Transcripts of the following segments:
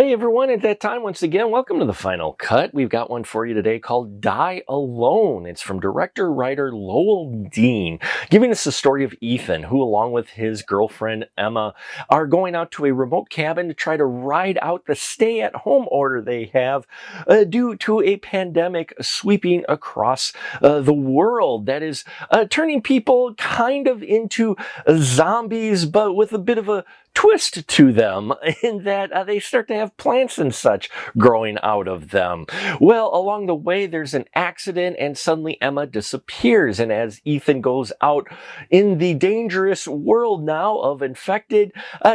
Hey everyone, at that time once again, welcome to the Final Cut. We've got one for you today called Die Alone. It's from director-writer Lowell Dean, giving us the story of Ethan, who along with his girlfriend Emma are going out to a remote cabin to try to ride out the stay-at-home order they have due to a pandemic sweeping across the world that is turning people kind of into zombies, but with a bit of a twist to them in that they start to have plants and such growing out of them. Well, along the way, there's an accident and suddenly Emma disappears. And as Ethan goes out in the dangerous world now of infected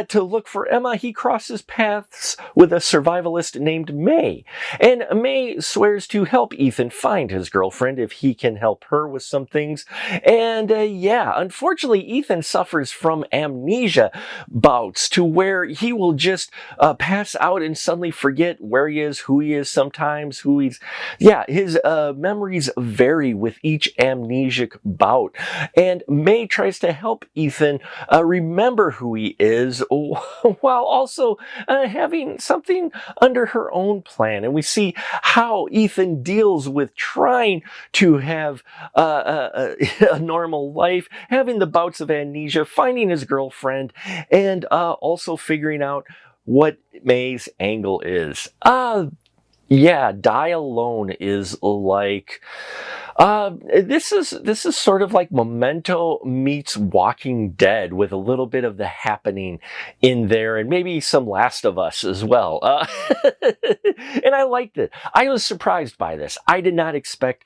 to look for Emma, he crosses paths with a survivalist named May. And May swears to help Ethan find his girlfriend if he can help her with some things. And unfortunately, Ethan suffers from amnesia bouts to where he will just pass out and suddenly forget where he is, who he is sometimes, his memories vary with each amnesic bout. And May tries to help Ethan remember who he is while also having something under her own plan. And we see how Ethan deals with trying to have a normal life, having the bouts of amnesia, finding his girlfriend, and also figuring out what May's angle is. Die Alone is like this is sort of like Memento meets Walking Dead with a little bit of The Happening in there and maybe some Last of Us as well. And I liked it. I was surprised by this. I did not expect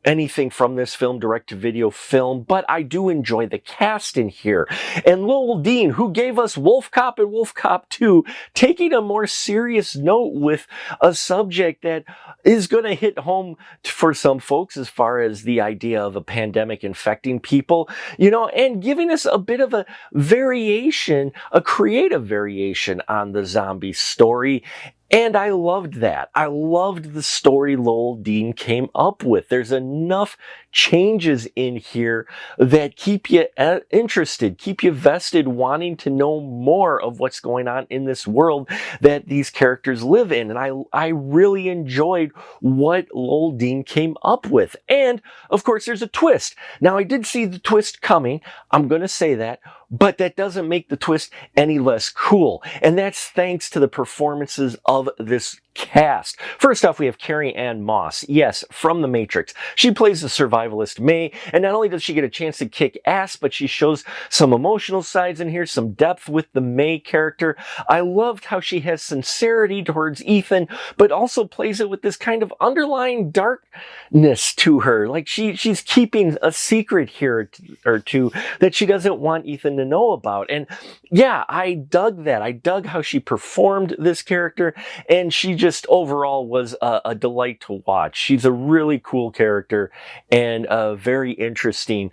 anything from this film, direct-to-video film, but I do enjoy the cast in here. And Lowell Dean, who gave us Wolf Cop and Wolf Cop 2, taking a more serious note with a subject that is going to hit home for some folks as far as the idea of a pandemic infecting people, and giving us a bit of a variation, a creative variation on the zombie story. And I loved that. I loved the story Lowell Dean came up with. There's enough changes in here that keep you interested, keep you vested, wanting to know more of what's going on in this world that these characters live in. And I really enjoyed what Lowell Dean came up with. And, of course, there's a twist. Now, I did see the twist coming. I'm going to say that. But that doesn't make the twist any less cool. And that's thanks to the performances of this cast. First off, we have Carrie-Anne Moss. Yes, from The Matrix. She plays the survivalist May, and not only does she get a chance to kick ass, but she shows some emotional sides in here, some depth with the May character. I loved how she has sincerity towards Ethan, but also plays it with this kind of underlying darkness to her. Like she's keeping a secret here or two that she doesn't want Ethan to know about. And yeah, I dug that. I dug how she performed this character, and she just overall was a delight to watch. She's a really cool character and very interesting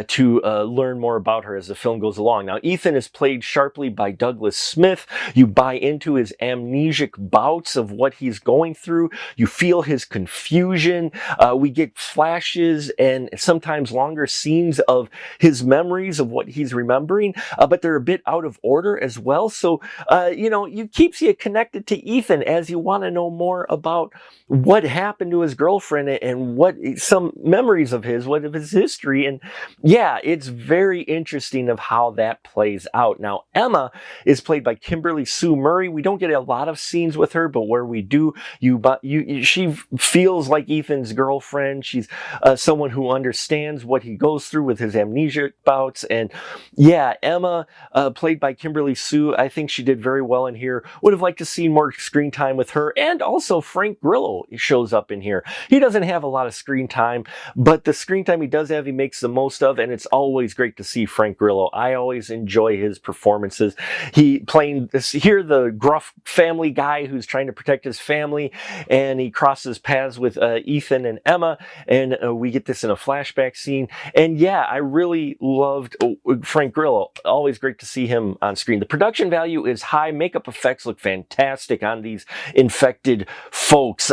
to learn more about her as the film goes along. Now, Ethan is played sharply by Douglas Smith. You buy into his amnesic bouts of what he's going through. You feel his confusion. We get flashes and sometimes longer scenes of his memories of what he's remembering, but they're a bit out of order as well. So, it keeps you connected to Ethan as you want to know more about what happened to his girlfriend and what some memories of his history. And yeah, it's very interesting of how that plays out. Now, Emma is played by Kimberly Sue Murray. We don't get a lot of scenes with her, but where we do, she feels like Ethan's girlfriend. She's someone who understands what he goes through with his amnesia bouts. And yeah, Emma, played by Kimberly Sue, I think she did very well in here. Would have liked to see more screen time with her. And also Frank Grillo shows up in here. He doesn't have a lot of screen time, but the screen time he does have, he makes the most of, and it's always great to see Frank Grillo. I always enjoy his performances. He playing the gruff family guy who's trying to protect his family, and he crosses paths with Ethan and Emma, and we get this in a flashback scene. And yeah, I really loved Frank Grillo. Always great to see him on screen. The production value is high. Makeup effects look fantastic on these infected folks,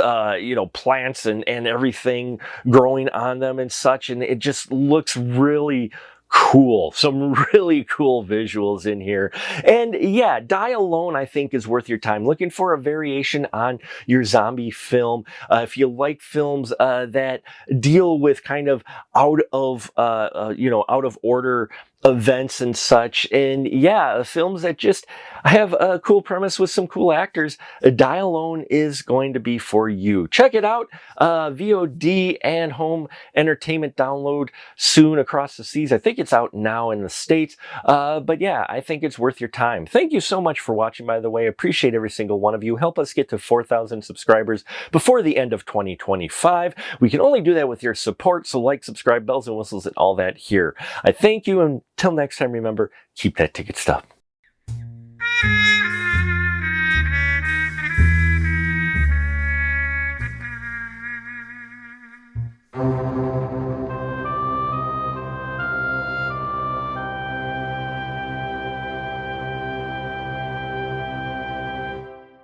plants and everything growing on them and such. And it just looks really cool. Some really cool visuals in here. And yeah, Die Alone, I think, is worth your time. Looking for a variation on your zombie film. If you like films that deal with kind of out of order events and such, and yeah, films that just have a cool premise with some cool actors, Die Alone is going to be for you. Check it out. VOD and home entertainment download soon across the seas. I think it's out now in the States. But yeah, I think it's worth your time. Thank you so much for watching, by the way. Appreciate every single one of you. Help us get to 4,000 subscribers before the end of 2025. We can only do that with your support, so like, subscribe, bells and whistles, and all that here. I thank you, and until next time, remember, keep that ticket stub.